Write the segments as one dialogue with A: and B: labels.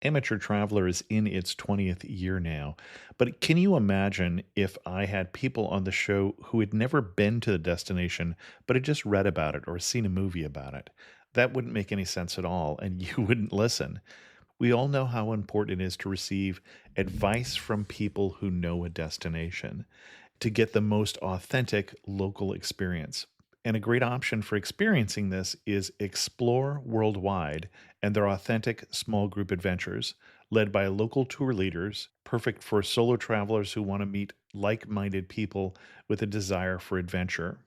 A: Amateur Traveler is in its 20th year now, but can you imagine if I had people on the show who had never been to the destination, but had just read about it or seen a movie about it? That wouldn't make any sense at all, and you wouldn't listen. We all know how important it is to receive advice from people who know a destination to get the most authentic local experience. And a great option for experiencing this is Explore Worldwide and their authentic small group adventures, led by local tour leaders, perfect for solo travelers who want to meet like minded people with a desire for adventure.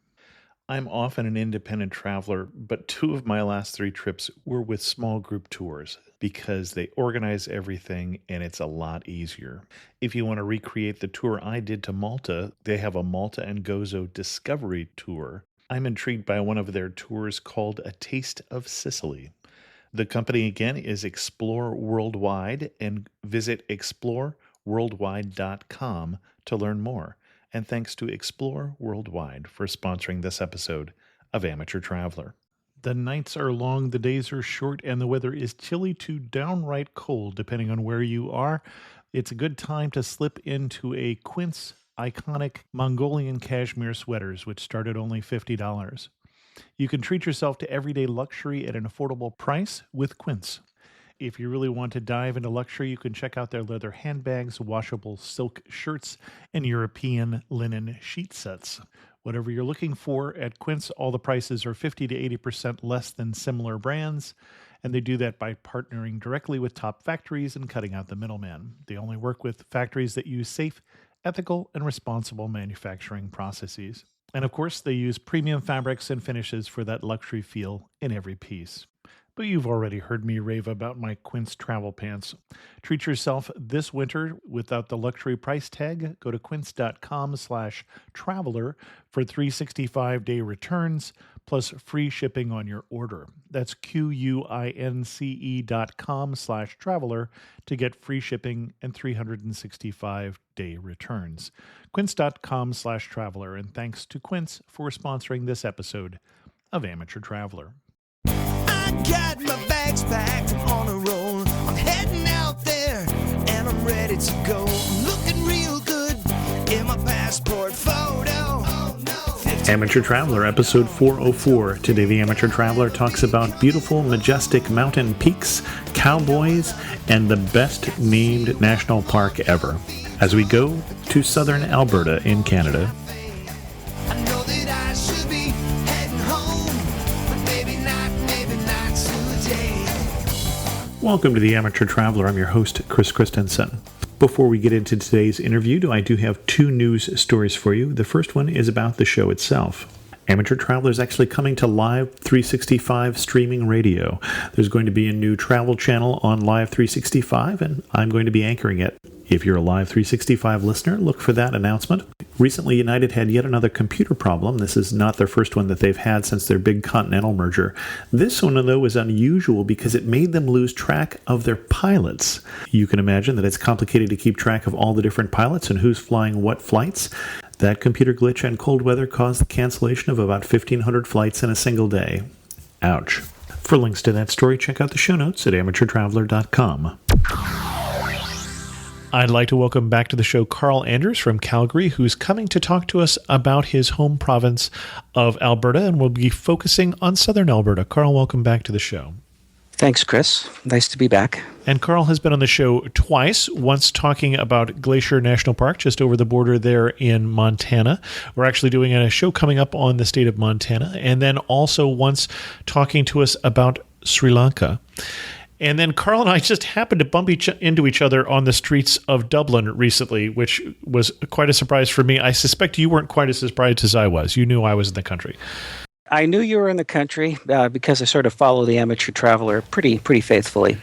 A: I'm often an independent traveler, but two of my last three trips were with small group tours because they organize everything and it's a lot easier. If you want to recreate the tour I did to Malta, they have a Malta and Gozo Discovery Tour. I'm intrigued by one of their tours called A Taste of Sicily. The company again is Explore Worldwide, and visit exploreworldwide.com to learn more. And thanks to Explore Worldwide for sponsoring this episode of Amateur Traveler. The nights are long, the days are short, and the weather is chilly to downright cold, depending on where you are. It's a good time to slip into a Quince iconic Mongolian cashmere sweaters, which start at only $50. You can treat yourself to everyday luxury at an affordable price with Quince. If you really want to dive into luxury, you can check out their leather handbags, washable silk shirts, and European linen sheet sets. Whatever you're looking for at Quince, all the prices are 50 to 80% less than similar brands, and they do that by partnering directly with top factories and cutting out the middleman. They only work with factories that use safe, ethical, and responsible manufacturing processes. And of course, they use premium fabrics and finishes for that luxury feel in every piece. But you've already heard me rave about my Quince travel pants. Treat yourself this winter without the luxury price tag. Go to quince.com/traveler for 365-day returns plus free shipping on your order. That's QUINCE.com/traveler to get free shipping and 365-day returns. Quince.com/traveler. And thanks to Quince for sponsoring this episode of Amateur Traveler.
B: I got my bags packed, I'm on a roll. I'm heading out there and I'm ready to go. I'm looking real good in my passport photo. Oh, no.
A: Amateur Traveler, episode 404. Today, the Amateur Traveler talks about beautiful, majestic mountain peaks, cowboys, and the best named national park ever, as we go to Southern Alberta in Canada.
B: I know that I should be heading home, but maybe not today.
A: Welcome to the Amateur Traveler. I'm your host, Chris Christensen. Before we get into today's interview, I do have two news stories for you. The first one is about the show itself. Amateur Traveler is actually coming to Live 365 streaming radio. There's going to be a new travel channel on Live 365, and I'm going to be anchoring it. If you're a Live 365 listener, look for that announcement. Recently, United had yet another computer problem. This is not their first one that they've had since their big Continental merger. This one, though, was unusual because it made them lose track of their pilots. You can imagine that it's complicated to keep track of all the different pilots and who's flying what flights. That computer glitch and cold weather caused the cancellation of about 1,500 flights in a single day. Ouch. For links to that story, check out the show notes at amateurtraveler.com. I'd like to welcome back to the show Karl Andrews from Calgary, who's coming to talk to us about his home province of Alberta, and we'll be focusing on Southern Alberta. Karl, welcome back to the show.
C: Thanks, Chris. Nice to be back.
A: And Karl has been on the show twice, once talking about Glacier National Park, just over the border there in Montana. We're actually doing a show coming up on the state of Montana, and then also once talking to us about Sri Lanka. And then Karl and I just happened to bump into each other on the streets of Dublin recently, which was quite a surprise for me. I suspect you weren't quite as surprised as I was. You knew I was in the country.
C: I knew you were in the country because I sort of follow the Amateur Traveler pretty faithfully.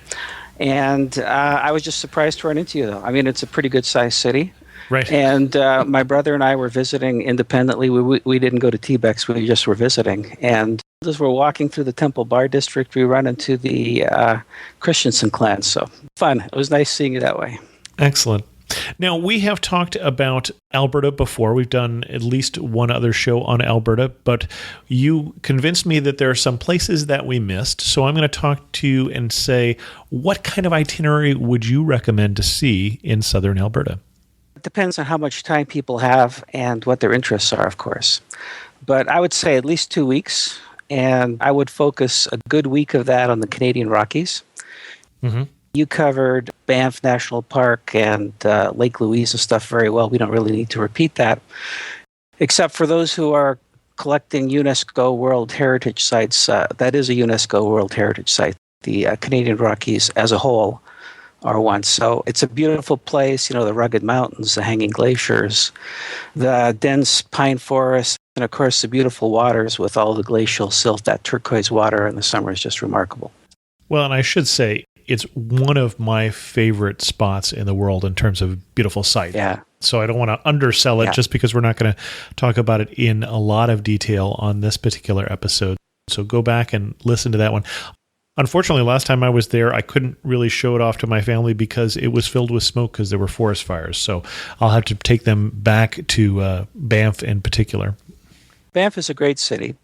C: And I was just surprised to run into you, though. I mean, it's a pretty good-sized city.
A: Right.
C: And my brother and I were visiting independently. We didn't go to T-Bex. We just were visiting. And as we're walking through the Temple Bar District, we run into the Christensen clan. So fun. It was nice seeing you that way.
A: Excellent. Now, we have talked about Alberta before. We've done at least one other show on Alberta, but you convinced me that there are some places that we missed. So I'm going to talk to you and say, what kind of itinerary would you recommend to see in Southern Alberta?
C: It depends on how much time people have and what their interests are, of course. But I would say at least 2 weeks, and I would focus a good week of that on the Canadian Rockies.
A: Mm-hmm.
C: You covered Banff National Park and Lake Louise and stuff very well. We don't really need to repeat that, except for those who are collecting UNESCO World Heritage Sites. That is a UNESCO World Heritage Site. The Canadian Rockies as a whole are one. So it's a beautiful place, the rugged mountains, the hanging glaciers, the dense pine forests, and of course the beautiful waters with all the glacial silt. That turquoise water in the summer is just remarkable.
A: Well, and I should say, it's one of my favorite spots in the world in terms of beautiful sight.
C: Yeah.
A: So I don't want to undersell it just because we're not going to talk about it in a lot of detail on this particular episode. So go back and listen to that one. Unfortunately, last time I was there, I couldn't really show it off to my family because it was filled with smoke because there were forest fires. So I'll have to take them back to Banff in particular.
C: Banff is a great city.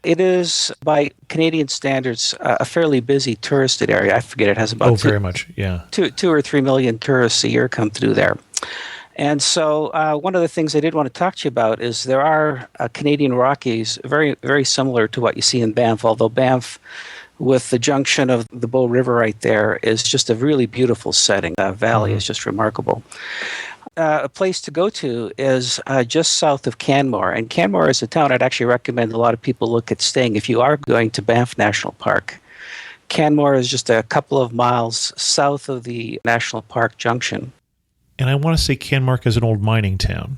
C: It is, by Canadian standards, a fairly busy touristed area. I forget, it has about
A: very much, yeah.
C: 2 or 3 million tourists a year come through there. And so one of the things I did want to talk to you about is there are Canadian Rockies, very, very similar to what you see in Banff, although Banff, with the junction of the Bow River right there, is just a really beautiful setting. The valley is just remarkable. A place to go to is just south of Canmore. And Canmore is a town I'd actually recommend a lot of people look at staying if you are going to Banff National Park. Canmore is just a couple of miles south of the National Park junction.
A: And I want to say Canmore is an old mining town.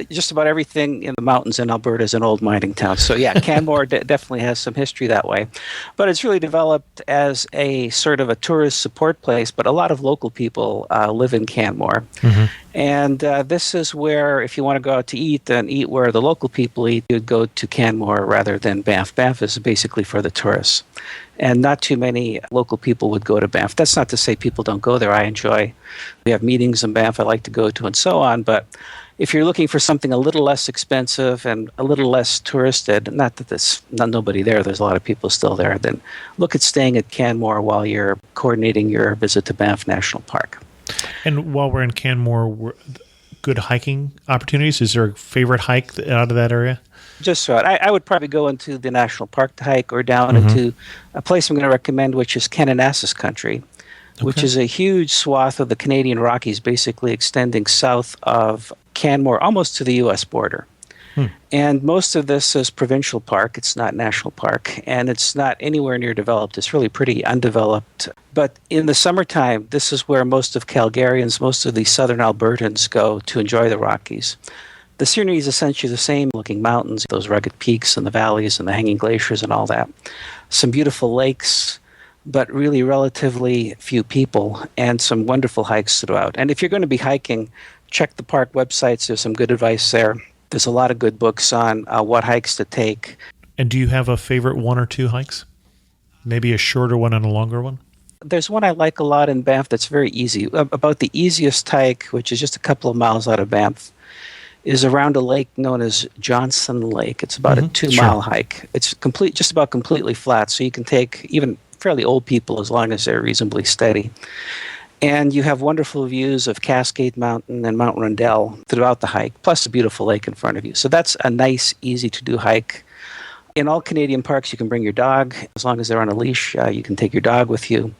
C: Just about everything in the mountains in Alberta is an old mining town. So yeah, Canmore definitely has some history that way. But it's really developed as a sort of a tourist support place, but a lot of local people live in Canmore. Mm-hmm. And this is where, if you want to go out to eat and eat where the local people eat, you'd go to Canmore rather than Banff. Banff is basically for the tourists. And not too many local people would go to Banff. That's not to say people don't go there. I enjoy. We have meetings in Banff I like to go to and so on, but if you're looking for something a little less expensive and a little less touristed, not that there's nobody there, there's a lot of people still there, then look at staying at Canmore while you're coordinating your visit to Banff National Park.
A: And while we're in Canmore, good hiking opportunities? Is there a favorite hike out of that area?
C: Just so I would probably go into the national park to hike or down into a place I'm going to recommend, which is Kananaskis Country, which is a huge swath of the Canadian Rockies, basically extending south of Canmore, almost to the U.S. border. And most of this is provincial park. It's not national park, and it's not anywhere near developed. It's really pretty undeveloped. But in the summertime, this is where most of Calgarians, most of the Southern Albertans go to enjoy the Rockies. The scenery is essentially the same, looking mountains, those rugged peaks and the valleys and the hanging glaciers and all that. Some beautiful lakes, but really relatively few people, and some wonderful hikes throughout. And if you're going to be hiking, check the park websites. There's some good advice there. There's a lot of good books on what hikes to take.
A: And do you have a favorite one or two hikes? Maybe a shorter one and a longer one?
C: There's one I like a lot in Banff that's very easy. About the easiest hike, which is just a couple of miles out of Banff, is around a lake known as Johnson Lake. It's about a 2-mile hike. It's just about completely flat, so you can take even fairly old people as long as they're reasonably steady. And you have wonderful views of Cascade Mountain and Mount Rundell throughout the hike, plus a beautiful lake in front of you. So that's a nice, easy-to-do hike. In all Canadian parks, you can bring your dog. As long as they're on a leash, you can take your dog with you.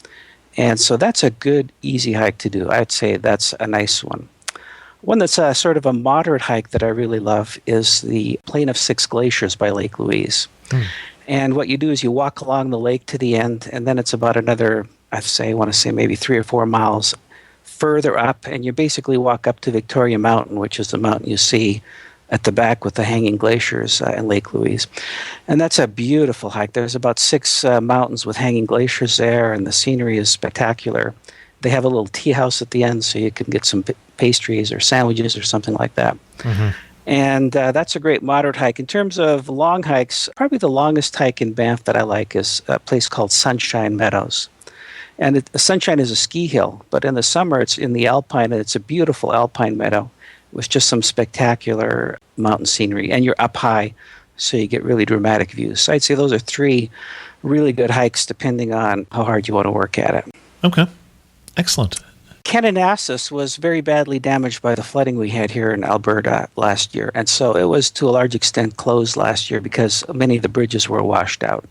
C: And so that's a good, easy hike to do. I'd say that's a nice one. One that's sort of a moderate hike that I really love is the Plain of Six Glaciers by Lake Louise. And what you do is you walk along the lake to the end, and then it's about another, I want to say maybe 3 or 4 miles further up, and you basically walk up to Victoria Mountain, which is the mountain you see at the back with the hanging glaciers in Lake Louise. And that's a beautiful hike. There's about 6 mountains with hanging glaciers there, and the scenery is spectacular. They have a little tea house at the end, so you can get some pastries or sandwiches or something like that. And that's a great moderate hike. In terms of long hikes, probably the longest hike in Banff that I like is a place called Sunshine Meadows. And Sunshine is a ski hill, but in the summer it's in the alpine, and it's a beautiful alpine meadow with just some spectacular mountain scenery. And you're up high, so you get really dramatic views. So I'd say those are three really good hikes depending on how hard you want to work at it.
A: Okay. Excellent.
C: Kananaskis was very badly damaged by the flooding we had here in Alberta last year. And so it was to a large extent closed last year because many of the bridges were washed out.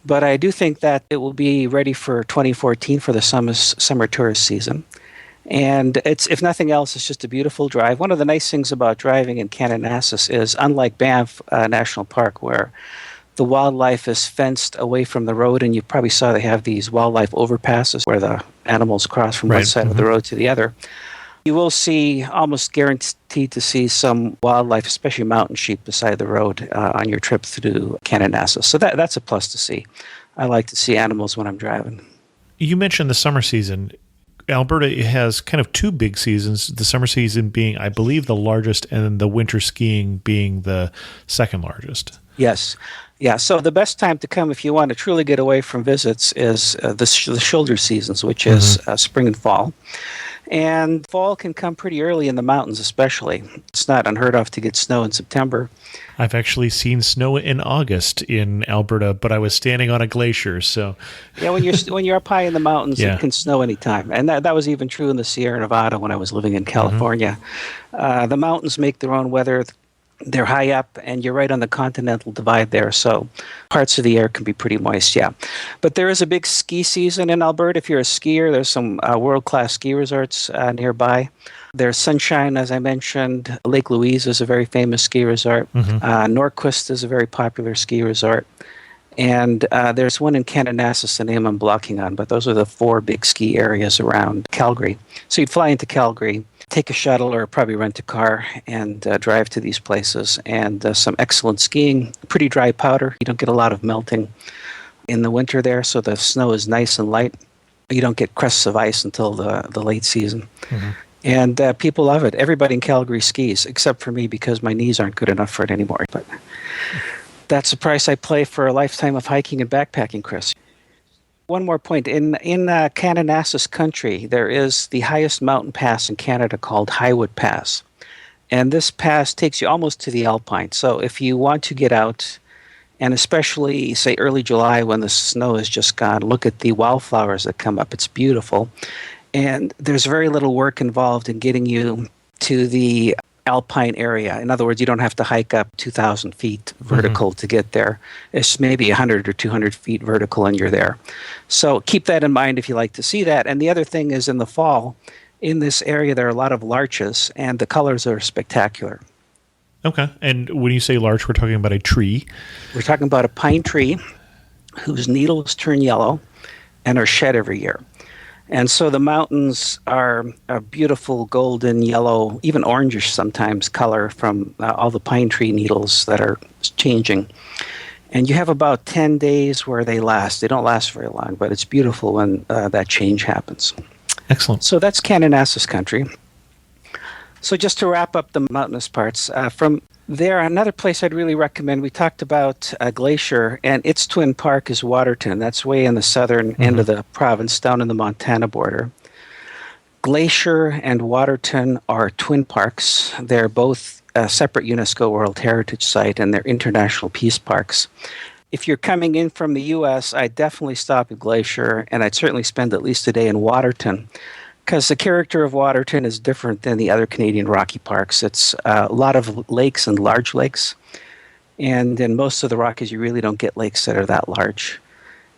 C: But I do think that it will be ready for 2014 for the summer tourist season. And it's, if nothing else, it's just a beautiful drive. One of the nice things about driving in Kananaskis is, unlike Banff National Park, where the wildlife is fenced away from the road, and you probably saw they have these wildlife overpasses where the animals cross from one side of the road to the other. You will see, almost guaranteed to see, some wildlife, especially mountain sheep, beside the road on your trip through Kananaskis. So that's a plus to see. I like to see animals when I'm driving.
A: You mentioned the summer season. Alberta has kind of two big seasons, the summer season being, I believe, the largest, and the winter skiing being the second largest.
C: Yes. Yeah, so the best time to come if you want to truly get away from visits is the shoulder seasons, which is spring and fall. And fall can come pretty early in the mountains, especially. It's not unheard of to get snow in September.
A: I've actually seen snow in August in Alberta, but I was standing on a glacier, so...
C: Yeah, when you're up high in the mountains, it can snow anytime. And that was even true in the Sierra Nevada when I was living in California. The mountains make their own weather. They're high up, and you're right on the continental divide there, so parts of the air can be pretty moist, yeah. But there is a big ski season in Alberta. If you're a skier, there's some world-class ski resorts nearby. There's Sunshine, as I mentioned. Lake Louise is a very famous ski resort. Norquist is a very popular ski resort. And there's one in Kananaskis, the name I'm blocking on, but those are the four big ski areas around Calgary. So you'd fly into Calgary, take a shuttle or probably rent a car and drive to these places. And some excellent skiing, pretty dry powder. You don't get a lot of melting in the winter there, so the snow is nice and light. You don't get crests of ice until the late season. And people love it. Everybody in Calgary skis, except for me, because my knees aren't good enough for it anymore. But that's the price I pay for a lifetime of hiking and backpacking, Chris. One more point. In Kananaskis Country, there is the highest mountain pass in Canada called Highwood Pass. And this pass takes you almost to the Alpine. So if you want to get out, and especially, say, early July when the snow is just gone, look at the wildflowers that come up. It's beautiful. And there's very little work involved in getting you to the alpine area. In other words, you don't have to hike up 2,000 feet vertical to get there. It's maybe 100 or 200 feet vertical and you're there. So keep that in mind if you like to see that. And the other thing is, in the fall, in this area, there are a lot of larches, and the colors are spectacular.
A: Okay. And when you say larch, we're talking about a tree?
C: We're talking about a pine tree whose needles turn yellow and are shed every year. And so the mountains are a beautiful golden yellow, even orangish sometimes, color from all the pine tree needles that are changing. And you have about 10 days where they last. They don't last very long, but it's beautiful when that change happens.
A: Excellent.
C: So that's Kananaskis Country. So just to wrap up the mountainous parts, from there, another place I'd really recommend, we talked about a glacier, and its twin park is Waterton. That's way in the southern end of the province, down in the Montana border. Glacier and Waterton are twin parks. They're both a separate UNESCO World Heritage Site, and they're international peace parks. If you're coming in from the U.S., I'd definitely stop at Glacier, and I'd certainly spend at least a day in Waterton, because the character of Waterton is different than the other Canadian Rocky parks. It's a lot of lakes and large lakes, and in most of the Rockies, you really don't get lakes that are that large.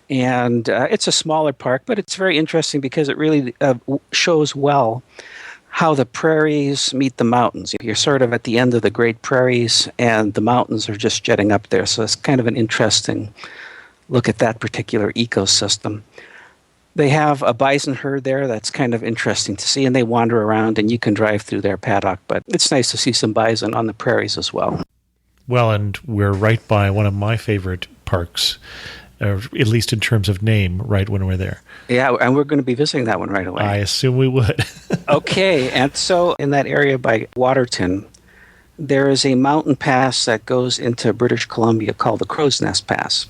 C: And it's a smaller park, but it's very interesting because it really shows well how the prairies meet the mountains. You're sort of at the end of the Great Prairies, and the mountains are just jetting up there, so it's kind of an interesting look at that particular ecosystem. They have a bison herd there that's kind of interesting to see, and they wander around, and you can drive through their paddock, but it's nice to see some bison on the prairies as well.
A: Well, and we're right by one of my favorite parks, at least in terms of name, right when we're there.
C: Yeah, and we're going to be visiting that one right away.
A: I assume we would.
C: Okay, and so in that area by Waterton, there is a mountain pass that goes into British Columbia called the Crow's Nest Pass.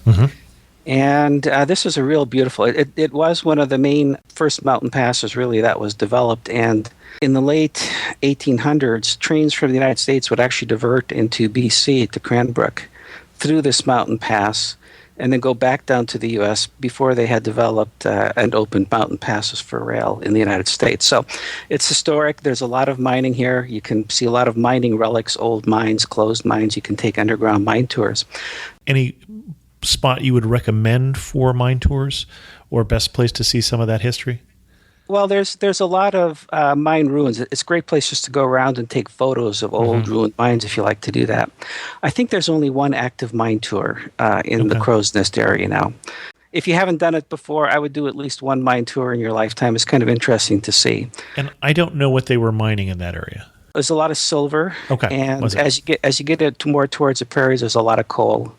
C: And this is a real beautiful, it was one of the main first mountain passes really that was developed. And in the late 1800s, trains from the United States would actually divert into BC to Cranbrook through this mountain pass and then go back down to the U.S. before they had developed and opened mountain passes for rail in the United States. So it's historic. There's a lot of mining here. You can see a lot of mining relics, old mines, closed mines. You can take underground mine tours.
A: Any spot you would recommend for mine tours, or best place to see some of that history?
C: Well, there's a lot of mine ruins. It's a great place just to go around and take photos of old ruined mines if you like to do that. I think there's only one active mine tour in the Crow's Nest area now. If you haven't done it before, I would do at least one mine tour in your lifetime. It's kind of interesting to see.
A: And I don't know what they were mining in that area.
C: There's a lot of silver.
A: Okay.
C: And as you get more towards the prairies, there's a lot of coal.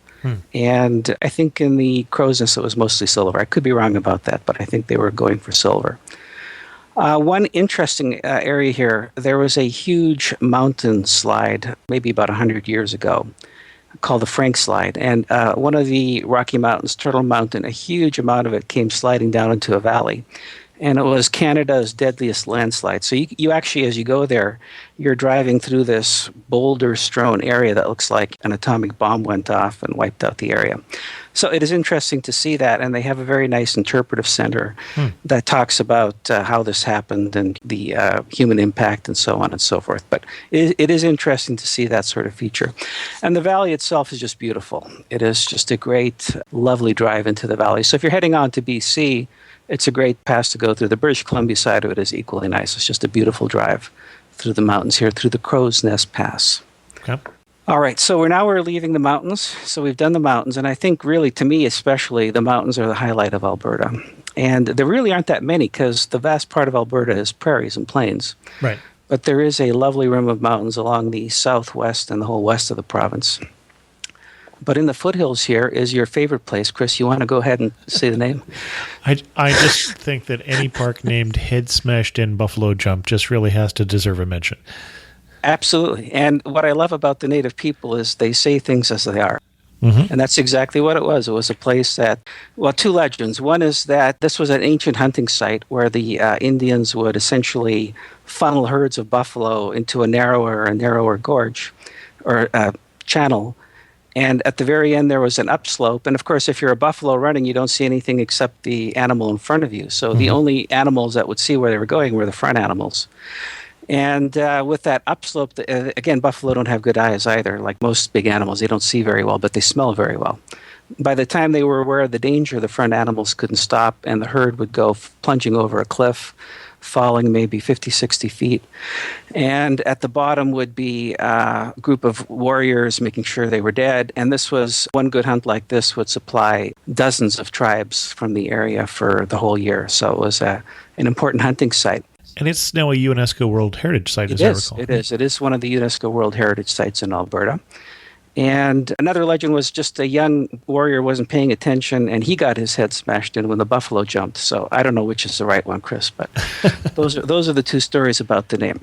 C: And I think in the Crow's Nest it was mostly silver. I could be wrong about that, but I think they were going for silver. One interesting area here, there was a huge mountain slide maybe about 100 years ago called the Frank Slide. And one of the Rocky Mountains, Turtle Mountain, a huge amount of it came sliding down into a valley. And it was Canada's deadliest landslide. So you actually, as you go there, you're driving through this boulder-strewn area that looks like an atomic bomb went off and wiped out the area. So it is interesting to see that, and they have a very nice interpretive center that talks about how this happened and the human impact and so on and so forth. But it is interesting to see that sort of feature. And the valley itself is just beautiful. It is just a great, lovely drive into the valley. So if you're heading on to BC, it's a great pass to go through. The British Columbia side of it is equally nice. It's just a beautiful drive through the mountains here, through the Crow's Nest Pass.
A: Okay.
C: All right, so we're leaving the mountains. So we've done the mountains, and I think really, to me especially, the mountains are the highlight of Alberta. And there really aren't that many because the vast part of Alberta is prairies and plains.
A: Right.
C: But there is a lovely rim of mountains along the southwest and the whole west of the province. But in the foothills here is your favorite place. Chris, you want to go ahead and say the name?
A: I just think that any park named Head Smashed In Buffalo Jump just really has to deserve a mention.
C: Absolutely. And what I love about the native people is they say things as they are.
A: Mm-hmm.
C: And that's exactly what it was. It was a place that, well, two legends. One is that this was an ancient hunting site where the Indians would essentially funnel herds of buffalo into a narrower gorge or channel. And at the very end, there was an upslope. And of course, if you're a buffalo running, you don't see anything except the animal in front of you. So the only animals that would see where they were going were the front animals. And with that upslope, again, buffalo don't have good eyes either. Like most big animals, they don't see very well, but they smell very well. By the time they were aware of the danger, the front animals couldn't stop, and the herd would go plunging over a cliff, falling maybe 50, 60 feet. And at the bottom would be a group of warriors making sure they were dead. And this was, one good hunt like this would supply dozens of tribes from the area for the whole year. So it was an important hunting site.
A: And it's now a UNESCO World Heritage Site, as I recall.
C: It is. It is one of the UNESCO World Heritage Sites in Alberta. And another legend was just a young warrior wasn't paying attention, and he got his head smashed in when the buffalo jumped. So I don't know which is the right one, Chris, but those are the two stories about the name.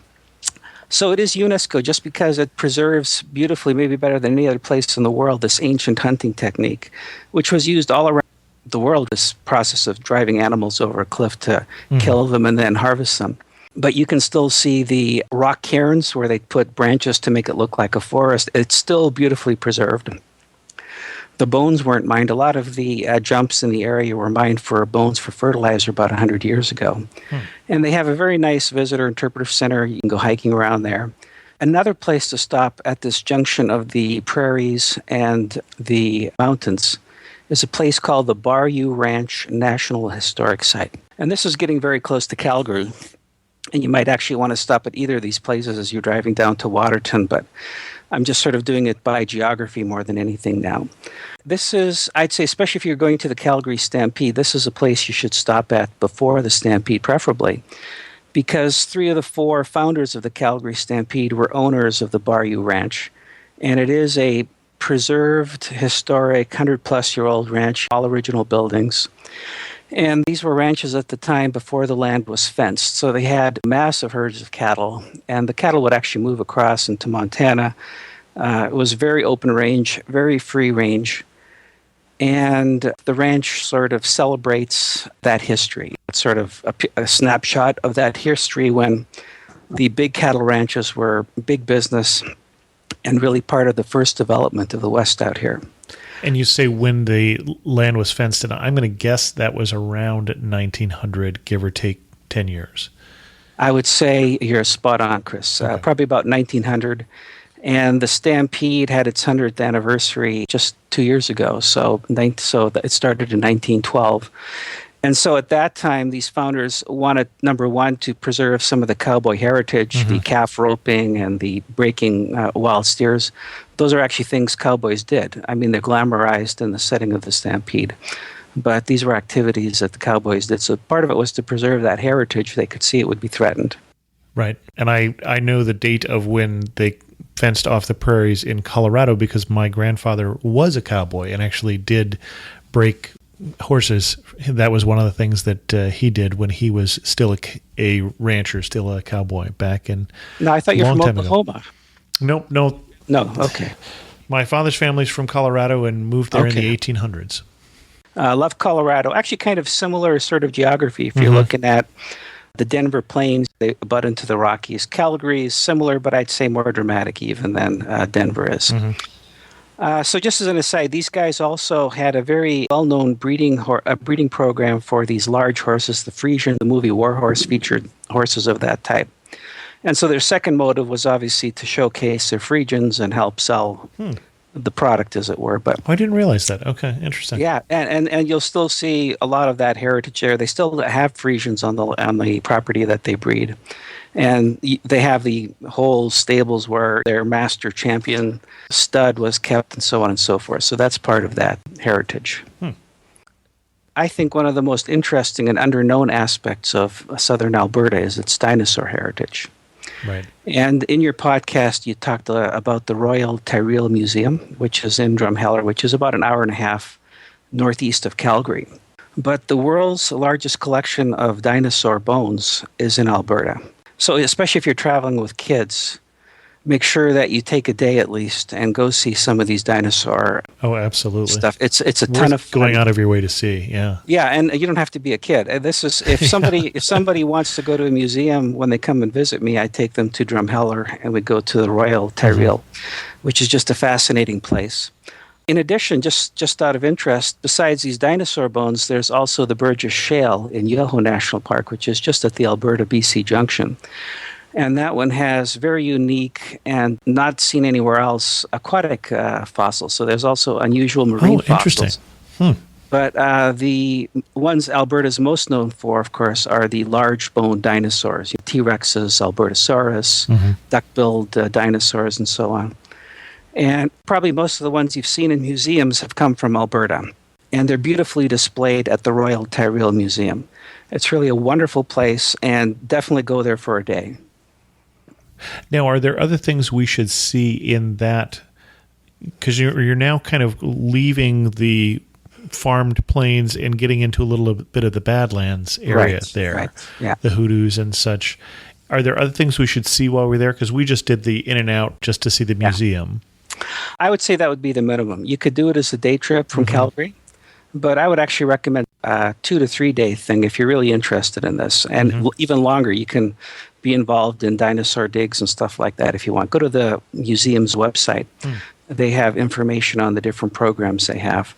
C: So it is UNESCO just because it preserves beautifully, maybe better than any other place in the world, this ancient hunting technique, which was used all around the world, this process of driving animals over a cliff to kill them and then harvest them. But you can still see the rock cairns where they put branches to make it look like a forest. It's still beautifully preserved. The bones weren't mined. A lot of the jumps in the area were mined for bones for fertilizer about 100 years ago. And they have a very nice visitor interpretive center. You can go hiking around there. Another place to stop at this junction of the prairies and the mountains is a place called the Bayou Ranch National Historic Site. And this is getting very close to Calgary. And you might actually want to stop at either of these places as you're driving down to Waterton, but I'm just sort of doing it by geography more than anything now. This is, I'd say, especially if you're going to the Calgary Stampede, this is a place you should stop at before the Stampede, preferably, because 3 of the 4 founders of the Calgary Stampede were owners of the Bayou Ranch. And it is a preserved, historic, 100-plus-year-old ranch, all original buildings. And these were ranches at the time before the land was fenced. So they had massive herds of cattle, and the cattle would actually move across into Montana. It was very open range, very free range. And the ranch sort of celebrates that history. It's sort of a snapshot of that history when the big cattle ranches were big business and really part of the first development of the West out here.
D: And you say when the land was fenced in, I'm going to guess that was around 1900, give or take 10 years.
C: I would say you're spot on, Chris.
D: Okay.
C: Probably about 1900. And the Stampede had its 100th anniversary just 2 years ago. So it started in 1912. And so at that time, these founders wanted, number one, to preserve some of the cowboy heritage, the calf roping and the breaking wild steers. Those are actually things cowboys did. I mean, they're glamorized in the setting of the Stampede. But these were activities that the cowboys did. So part of it was to preserve that heritage. They could see it would be threatened.
D: Right. And I know the date of when they fenced off the prairies in Colorado because my grandfather was a cowboy and actually did break horses. That was one of the things that he did when he was still a rancher, still a cowboy back in.
C: No, I thought you were from Oklahoma.
D: No.
C: No, okay.
D: My father's family's from Colorado and moved there in the 1800s.
C: Love Colorado. Actually, kind of similar sort of geography. If you're looking at the Denver Plains, they butt into the Rockies. Calgary is similar, but I'd say more dramatic even than Denver is. So just as an aside, these guys also had a very well-known breeding program for these large horses. The Frisian, the movie War Horse, featured horses of that type. And so their second motive was obviously to showcase their Frisians and help sell the product, as it were. But
D: I didn't realize that. Okay, interesting.
C: Yeah, and you'll still see a lot of that heritage there. They still have Frisians on the property that they breed. And they have the whole stables where their master champion stud was kept and so on and so forth. So that's part of that heritage. I think one of the most interesting and underknown aspects of Southern Alberta is its dinosaur heritage.
D: Right.
C: And in your podcast, you talked about the Royal Tyrrell Museum, which is in Drumheller, which is about an hour and a half northeast of Calgary. But the world's largest collection of dinosaur bones is in Alberta. So especially if you're traveling with kids, make sure that you take a day at least and go see some of these dinosaur stuff. It's a ton of fun.
D: Going out of your way to see, yeah.
C: Yeah, and you don't have to be a kid. This is if somebody wants to go to a museum when they come and visit me, I take them to Drumheller and we go to the Royal Tyrrell, which is just a fascinating place. In addition, just out of interest, besides these dinosaur bones, there's also the Burgess Shale in Yoho National Park, which is just at the Alberta-BC junction. And that one has very unique and not seen anywhere else aquatic fossils. So there's also unusual marine fossils. But the ones Alberta's most known for, of course, are the large-boned dinosaurs, T-Rexes, Albertosaurus, duck-billed dinosaurs, and so on. And probably most of the ones you've seen in museums have come from Alberta. And they're beautifully displayed at the Royal Tyrrell Museum. It's really a wonderful place, and definitely go there for a day.
D: Now, are there other things we should see in that? Because you're now kind of leaving the farmed plains and getting into a little bit of the Badlands area the hoodoos and such. Are there other things we should see while we're there? Because we just did the in and out just to see the museum.
C: I would say that would be the minimum. You could do it as a day trip from Calgary, but I would actually recommend a 2 to 3 day thing if you're really interested in this. And even longer, you can be involved in dinosaur digs and stuff like that if you want. Go to the museum's website. They have information on the different programs they have.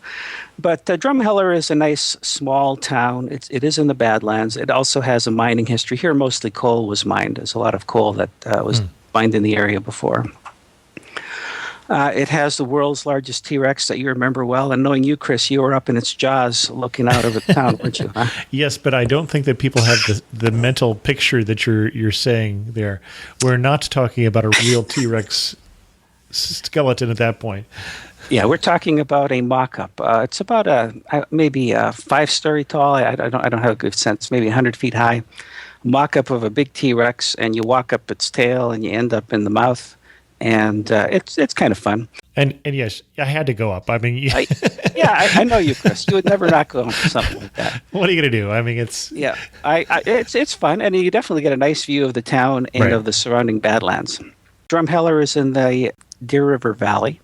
C: But Drumheller is a nice small town. It is in the Badlands. It also has a mining history. Here mostly coal was mined. There's a lot of coal that was mined in the area before. It has the world's largest T-Rex that you remember well. And knowing you, Chris, you were up in its jaws looking out over the town, weren't you? Huh?
D: Yes, but I don't think that people have the mental picture that you're saying there. We're not talking about a real T-Rex skeleton at that point.
C: Yeah, we're talking about a mock-up. It's about maybe a 5-story tall. I don't have a good sense. Maybe 100 feet high. Mock-up of a big T-Rex, and you walk up its tail, and you end up in the mouth. And it's kind of fun. And
D: yes, I had to go up. I mean,
C: I know you, Chris. You would never not go on something like that.
D: What are you going to do? I mean, it's
C: it's fun, and you definitely get a nice view of the town and of the surrounding Badlands. Drumheller is in the Deer River Valley,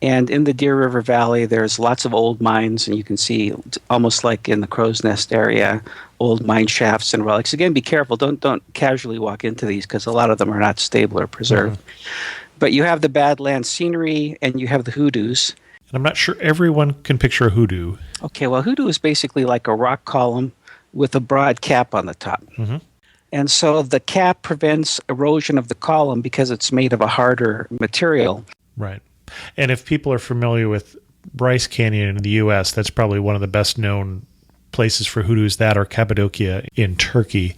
C: And in the Deer River Valley, there's lots of old mines, and you can see, almost like in the Crow's Nest area, old mine shafts and relics. Again, be careful. Don't casually walk into these, because a lot of them are not stable or preserved. But you have the Badlands scenery, and you have the hoodoos.
D: And I'm not sure everyone can picture a hoodoo.
C: Okay, well, hoodoo is basically like a rock column with a broad cap on the top. And so the cap prevents erosion of the column because it's made of a harder material.
D: Right. And if people are familiar with Bryce Canyon in the U.S., that's probably one of the best known places for hoodoos, that or Cappadocia in Turkey,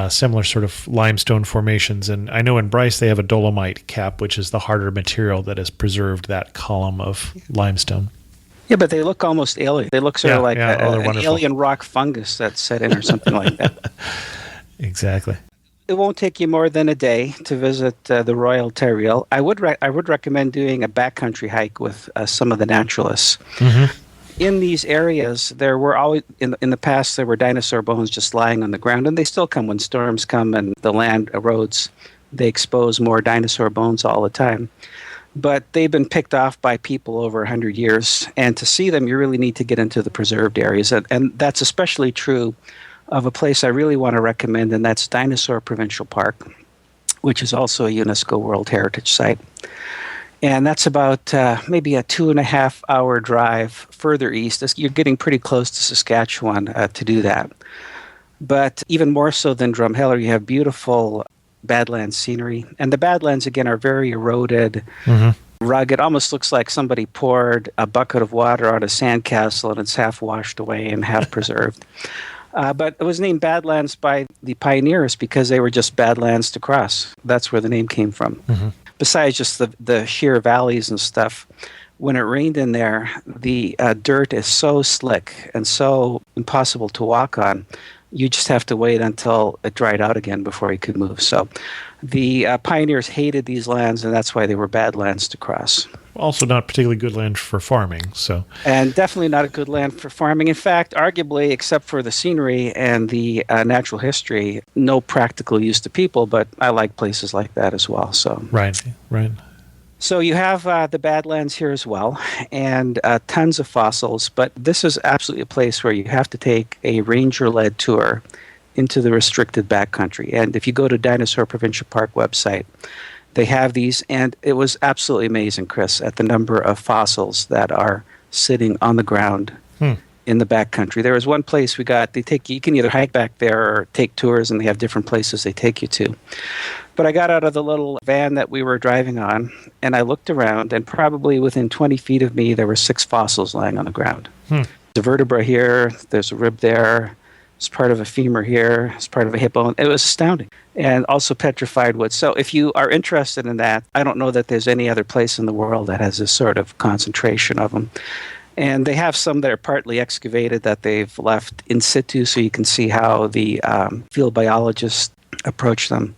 D: similar sort of limestone formations. And I know in Bryce they have a dolomite cap, which is the harder material that has preserved that column of limestone.
C: Yeah, but they look almost alien. They look sort of like an alien rock fungus that's set in or something like that.
D: Exactly.
C: It won't take you more than a day to visit the Royal Tyrrell. I would recommend doing a backcountry hike with some of the naturalists. In these areas, there were always in the past there were dinosaur bones just lying on the ground, and they still come when storms come and the land erodes. They expose more dinosaur bones all the time. But they've been picked off by people over 100 years, and to see them, you really need to get into the preserved areas, and that's especially true of a place I really want to recommend, and that's Dinosaur Provincial Park, which is also a UNESCO World Heritage Site. And that's about maybe a 2.5-hour drive further east. You're getting pretty close to Saskatchewan to do that. But even more so than Drumheller, you have beautiful Badlands scenery. And the Badlands, again, are very eroded, rugged. Almost looks like somebody poured a bucket of water on a sandcastle and it's half washed away and half preserved. But it was named Badlands by the pioneers because they were just badlands to cross. That's where the name came from. Besides just the sheer valleys and stuff, when it rained in there, the dirt is so slick and so impossible to walk on. You just have to wait until it dried out again before you could move. So the pioneers hated these lands, and that's why they were badlands to cross.
D: Also not particularly good land for farming.
C: And definitely not a good land for farming. In fact, arguably, except for the scenery and the natural history, no practical use to people, but I like places like that as well. So
D: Right.
C: So you have the Badlands here as well, and tons of fossils, but this is absolutely a place where you have to take a ranger-led tour into the restricted backcountry. And if you go to Dinosaur Provincial Park website, they have these, and it was absolutely amazing, Chris, at the number of fossils that are sitting on the ground in the backcountry. There was one place you can either hike back there or take tours, and they have different places they take you to. But I got out of the little van that we were driving on, and I looked around, and probably within 20 feet of me, there were 6 fossils lying on the ground. There's a vertebra here, there's a rib there, it's part of a femur here, it's part of a hip bone. It was astounding. And also petrified wood. So if you are interested in that, I don't know that there's any other place in the world that has this sort of concentration of them. And they have some that are partly excavated that they've left in situ, so you can see how the field biologists approach them.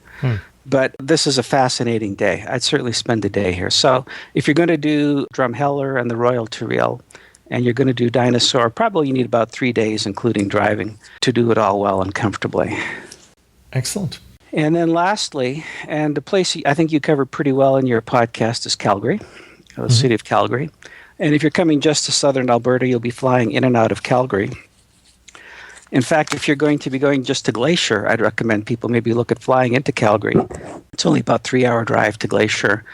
C: But this is a fascinating day. I'd certainly spend a day here. So if you're going to do Drumheller and the Royal Tyrrell, and you're going to do Dinosaur, probably you need about 3 days, including driving, to do it all well and comfortably.
D: Excellent.
C: And then lastly, and the place I think you covered pretty well in your podcast is Calgary, the city of Calgary. And if you're coming just to Southern Alberta, you'll be flying in and out of Calgary. In fact, if you're going to be going just to Glacier, I'd recommend people maybe look at flying into Calgary. It's only about a 3-hour drive to Glacier.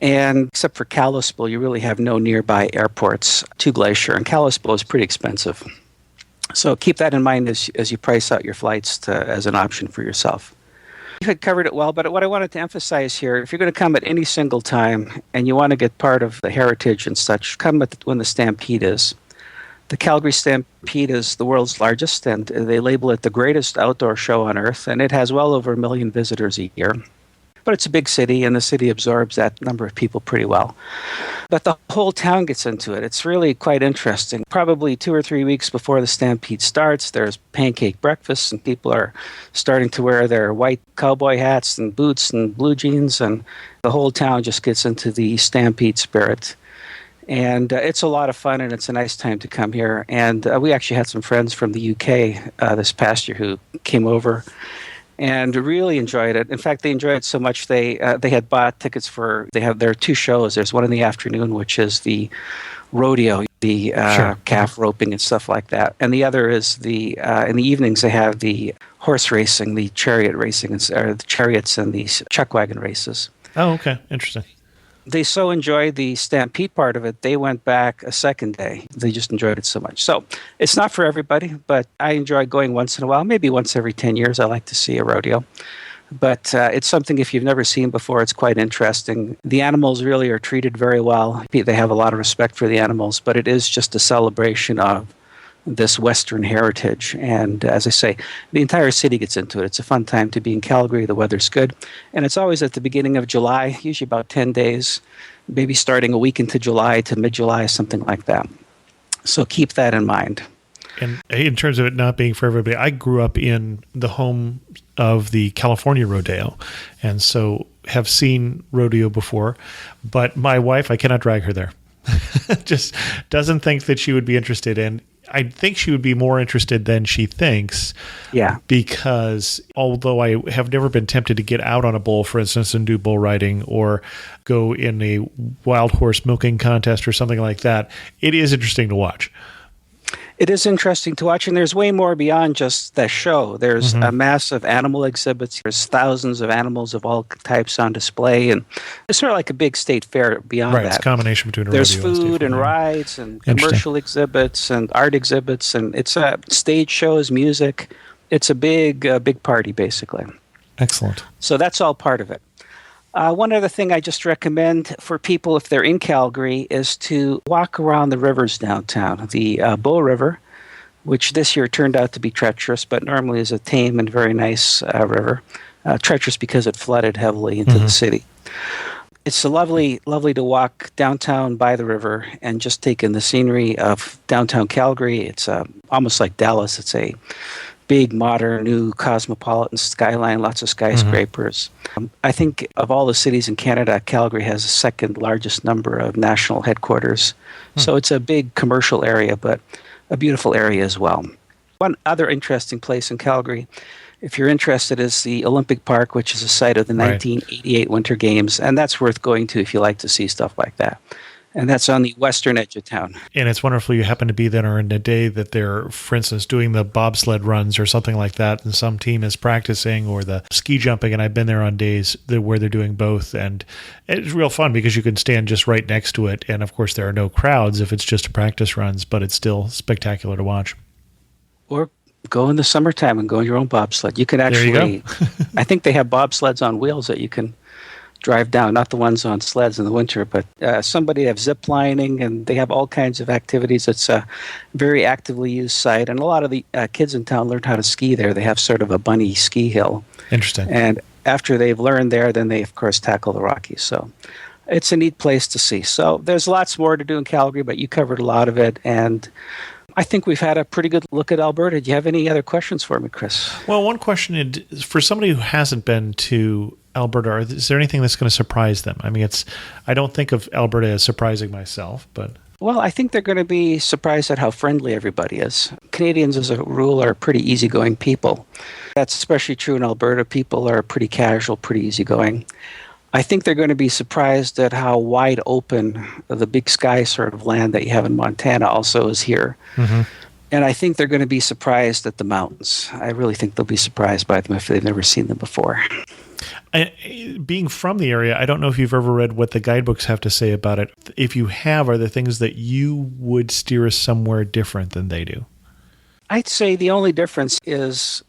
C: And except for Kalispell, you really have no nearby airports to Glacier. And Kalispell is pretty expensive. So keep that in mind as you price out your flights as an option for yourself. You had covered it well, but what I wanted to emphasize here, if you're going to come at any single time and you want to get part of the heritage and such, come when the Stampede is. The Calgary Stampede is the world's largest, and they label it the greatest outdoor show on Earth, and it has well over 1 million visitors a year. But it's a big city, and the city absorbs that number of people pretty well. But the whole town gets into it. It's really quite interesting. Probably 2 or 3 weeks before the Stampede starts, there's pancake breakfasts, and people are starting to wear their white cowboy hats and boots and blue jeans, and the whole town just gets into the Stampede spirit. And it's a lot of fun, and it's a nice time to come here. And we actually had some friends from the UK this past year who came over. and really enjoyed it. In fact, they enjoyed it so much they had bought tickets for there are two shows. There's one in the afternoon, which is the rodeo, the calf roping and stuff like that, and the other is the in the evenings they have the horse racing, the chariot racing, or the chariots and the chuck wagon races.
D: Oh, okay, interesting.
C: They so enjoyed the Stampede part of it, they went back a second day. They just enjoyed it so much. So it's not for everybody, but I enjoy going once in a while, maybe once every 10 years. I like to see a rodeo. But it's something, if you've never seen before, it's quite interesting. The animals really are treated very well. They have a lot of respect for the animals, but it is just a celebration of this Western heritage. And as I say, the entire city gets into it. It's a fun time to be in Calgary. The weather's good. And it's always at the beginning of July, usually about 10 days, maybe starting a week into July to mid-July, something like that. So keep that in mind.
D: And in terms of it not being for everybody, I grew up in the home of the California rodeo, and so have seen rodeo before. But my wife, I cannot drag her there. Just doesn't think that she would be interested in. I think she would be more interested than she thinks.
C: Yeah.
D: Because although I have never been tempted to get out on a bull, for instance, and do bull riding or go in a wild horse milking contest or something like that, it is interesting to watch.
C: It is interesting to watch, and there's way more beyond just the show. There's a massive animal exhibits. There's thousands of animals of all types on display, and it's sort of like a big state fair beyond that.
D: Right, it's a combination between a
C: There's
D: rodeo and state
C: food and
D: fair.
C: rides and commercial exhibits and art exhibits, and it's stage shows, music. It's a big party, basically.
D: Excellent.
C: So that's all part of it. One other thing I just recommend for people, if they're in Calgary, is to walk around the rivers downtown. The Bow River, which this year turned out to be treacherous, but normally is a tame and very nice river. Treacherous because it flooded heavily into the city. It's lovely to walk downtown by the river and just take in the scenery of downtown Calgary. It's almost like Dallas. It's a big, modern, new, cosmopolitan skyline, lots of skyscrapers. I think of all the cities in Canada, Calgary has the second largest number of national headquarters. So it's a big commercial area, but a beautiful area as well. One other interesting place in Calgary, if you're interested, is the Olympic Park, which is a site of the 1988 Winter Games, and that's worth going to if you like to see stuff like that. And that's on the western edge of town.
D: And it's wonderful you happen to be there in a day that they're, for instance, doing the bobsled runs or something like that, and some team is practicing, or the ski jumping, and I've been there on days where they're doing both, and it's real fun because you can stand just right next to it, and of course there are no crowds if it's just practice runs, but it's still spectacular to watch.
C: Or go in the summertime and go on your own bobsled. You can actually,
D: there you go.
C: I think they have bobsleds on wheels that you can drive down, not the ones on sleds in the winter, but somebody have zip lining, and they have all kinds of activities. It's a very actively used site, and a lot of the kids in town learned how to ski there. They have sort of a bunny ski hill.
D: Interesting.
C: And after they've learned there, then they, of course, tackle the Rockies. So it's a neat place to see. So there's lots more to do in Calgary, but you covered a lot of it, and I think we've had a pretty good look at Alberta. Do you have any other questions for me, Chris?
D: Well, one question, for somebody who hasn't been to Alberta, is there anything that's going to surprise them? I mean, I don't think of Alberta as surprising myself, but...
C: Well, I think they're going to be surprised at how friendly everybody is. Canadians, as a rule, are pretty easygoing people. That's especially true in Alberta. People are pretty casual, pretty easygoing. I think they're going to be surprised at how wide open the big sky sort of land that you have in Montana also is here. And I think they're going to be surprised at the mountains. I really think they'll be surprised by them if they've never seen them before.
D: Being from the area, I don't know if you've ever read what the guidebooks have to say about it. If you have, are there things that you would steer us somewhere different than they do?
C: I'd say the only difference is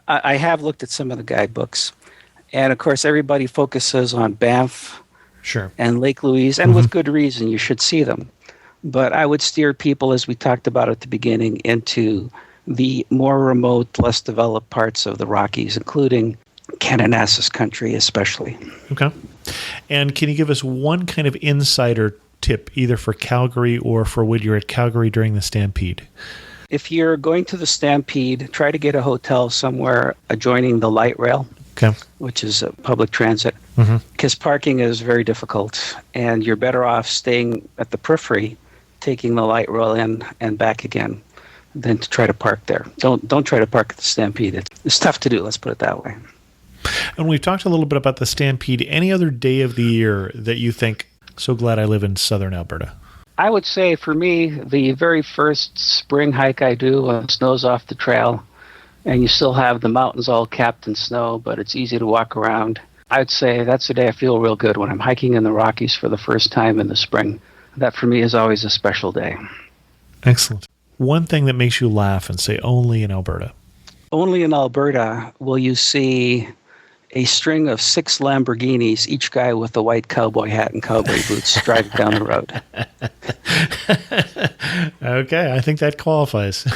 C: I have looked at some of the guidebooks, and of course everybody focuses on Banff and Lake Louise, and with good reason. You should see them. But I would steer people, as we talked about at the beginning, into the more remote, less developed parts of the Rockies, including Kananaskis Country especially.
D: Okay. And can you give us one kind of insider tip, either for Calgary or for when you're at Calgary during the Stampede?
C: If you're going to the Stampede, try to get a hotel somewhere adjoining the light rail, which is public transit, because parking is very difficult, and you're better off staying at the periphery, taking the light rail in and back again, than to try to park there. Don't try to park at the Stampede. It's tough to do, let's put it that way.
D: And we've talked a little bit about the Stampede. Any other day of the year that you think, so glad I live in Southern Alberta?
C: I would say for me, the very first spring hike I do when snow's off the trail and you still have the mountains all capped in snow, but it's easy to walk around. I'd say that's the day I feel real good when I'm hiking in the Rockies for the first time in the spring. That for me is always a special day.
D: Excellent. One thing that makes you laugh and say only in Alberta.
C: Only in Alberta will you see a string of 6 Lamborghinis, each guy with a white cowboy hat and cowboy boots, driving down the road.
D: Okay, I think that qualifies.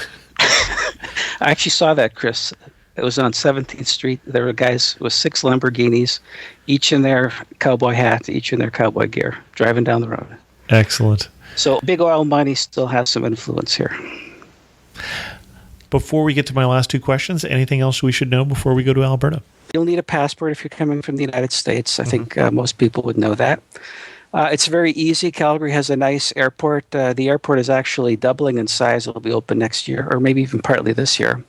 C: I actually saw that, Chris. It was on 17th Street. There were guys with 6 Lamborghinis, each in their cowboy hat, each in their cowboy gear, driving down the road.
D: Excellent.
C: So big oil money still has some influence here.
D: Before we get to my last 2 questions, anything else we should know before we go to Alberta?
C: You'll need a passport if you're coming from the United States. I think most people would know that. It's very easy. Calgary has a nice airport. The airport is actually doubling in size. It'll be open next year, or maybe even partly this year.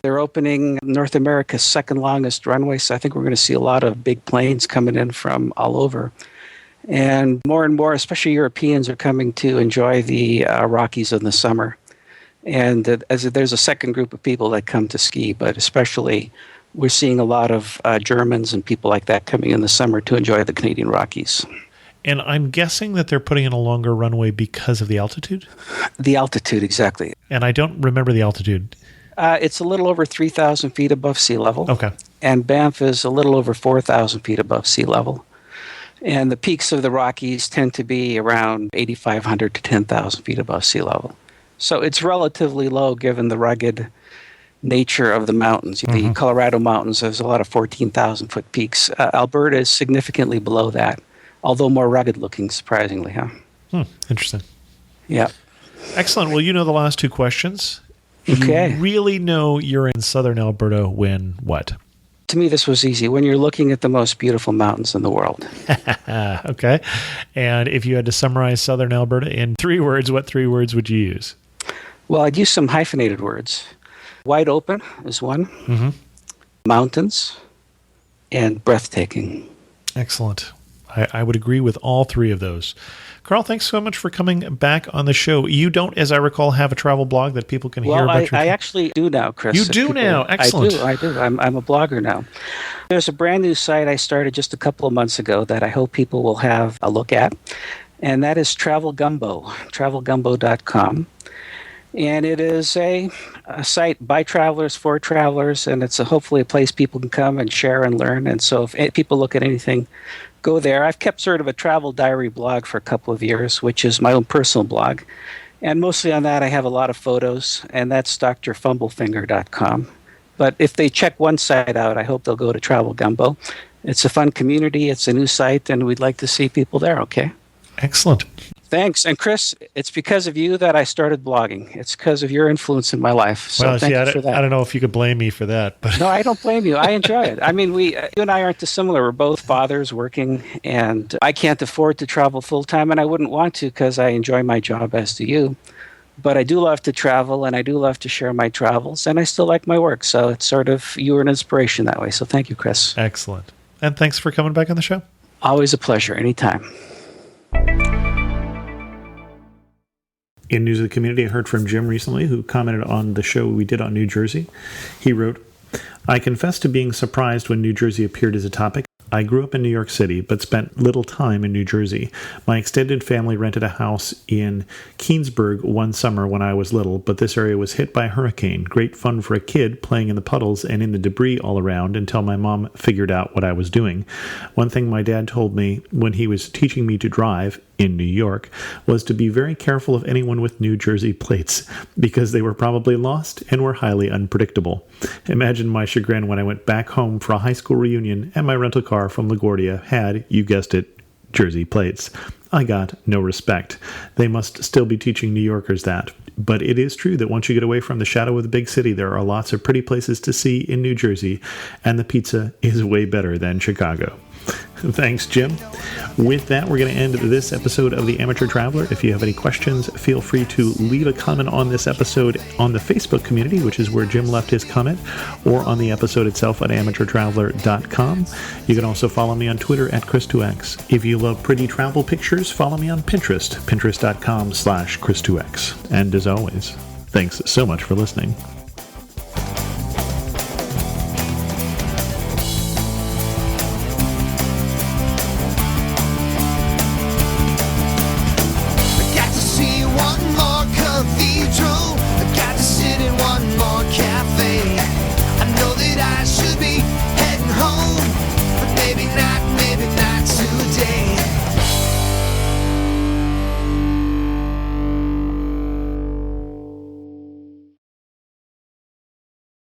C: They're opening North America's second longest runway, so I think we're going to see a lot of big planes coming in from all over. And more, especially Europeans, are coming to enjoy the Rockies in the summer. And there's a second group of people that come to ski, but especially we're seeing a lot of Germans and people like that coming in the summer to enjoy the Canadian Rockies.
D: And I'm guessing that they're putting in a longer runway because of the altitude?
C: The altitude, exactly.
D: And I don't remember the altitude.
C: It's a little over 3,000 feet above sea level.
D: Okay.
C: And Banff is a little over 4,000 feet above sea level. And the peaks of the Rockies tend to be around 8,500 to 10,000 feet above sea level. So it's relatively low given the rugged nature of the mountains. The Colorado mountains, there's a lot of 14,000-foot peaks. Alberta is significantly below that, although more rugged looking, surprisingly.
D: Interesting.
C: Yeah.
D: Excellent. Well, you know the last 2 questions.
C: Okay.
D: You really know you're in Southern Alberta when what?
C: To me, this was easy. When you're looking at the most beautiful mountains in the world.
D: Okay. And if you had to summarize Southern Alberta in 3 words, what 3 words would you use?
C: Well, I'd use some hyphenated words. Wide open is one. Mountains and breathtaking.
D: Excellent. I would agree with all 3 of those. Karl, thanks so much for coming back on the show. You don't, as I recall, have a travel blog that people can hear about.
C: I actually do now, Chris.
D: You do now. Excellent.
C: I do. I'm a blogger now. There's a brand new site I started just a couple of months ago that I hope people will have a look at, and that is Travel Gumbo, travelgumbo.com. And it is a site by travelers for travelers, and it's hopefully a place people can come and share and learn. And so if people look at anything, go there. I've kept sort of a travel diary blog for a couple of years, which is my own personal blog. And mostly on that, I have a lot of photos, and that's drfumblefinger.com. But if they check one site out, I hope they'll go to Travel Gumbo. It's a fun community. It's a new site, and we'd like to see people there, okay?
D: Excellent.
C: Thanks. And Chris, it's because of you that I started blogging. It's because of your influence in my life. So thank you for that.
D: I don't know if you could blame me for that. But
C: No, I don't blame you. I enjoy it. I mean, you and I aren't dissimilar. We're both fathers working, and I can't afford to travel full-time, and I wouldn't want to because I enjoy my job, as do you. But I do love to travel, and I do love to share my travels, and I still like my work. So it's sort of, you were an inspiration that way. So thank you, Chris.
D: Excellent. And thanks for coming back on the show.
C: Always a pleasure. Anytime.
D: In News of the Community, I heard from Jim recently, who commented on the show we did on New Jersey. He wrote, I confess to being surprised when New Jersey appeared as a topic. I grew up in New York City, but spent little time in New Jersey. My extended family rented a house in Keansburg one summer when I was little, but this area was hit by a hurricane. Great fun for a kid playing in the puddles and in the debris all around until my mom figured out what I was doing. One thing my dad told me when he was teaching me to drive in New York was to be very careful of anyone with New Jersey plates because they were probably lost and were highly unpredictable. Imagine my chagrin when I went back home for a high school reunion and my rental car from LaGuardia had, you guessed it, Jersey plates. I got no respect. They must still be teaching New Yorkers that. But it is true that once you get away from the shadow of the big city, there are lots of pretty places to see in New Jersey, and the pizza is way better than Chicago. Thanks, Jim. With that, we're going to end this episode of The Amateur Traveler. If you have any questions, feel free to leave a comment on this episode on the Facebook community, which is where Jim left his comment, or on the episode itself at amateurtraveler.com. You can also follow me on Twitter at Chris2X. If you love pretty travel pictures, follow me on Pinterest, pinterest.com/Chris2X. And as always, thanks so much for listening.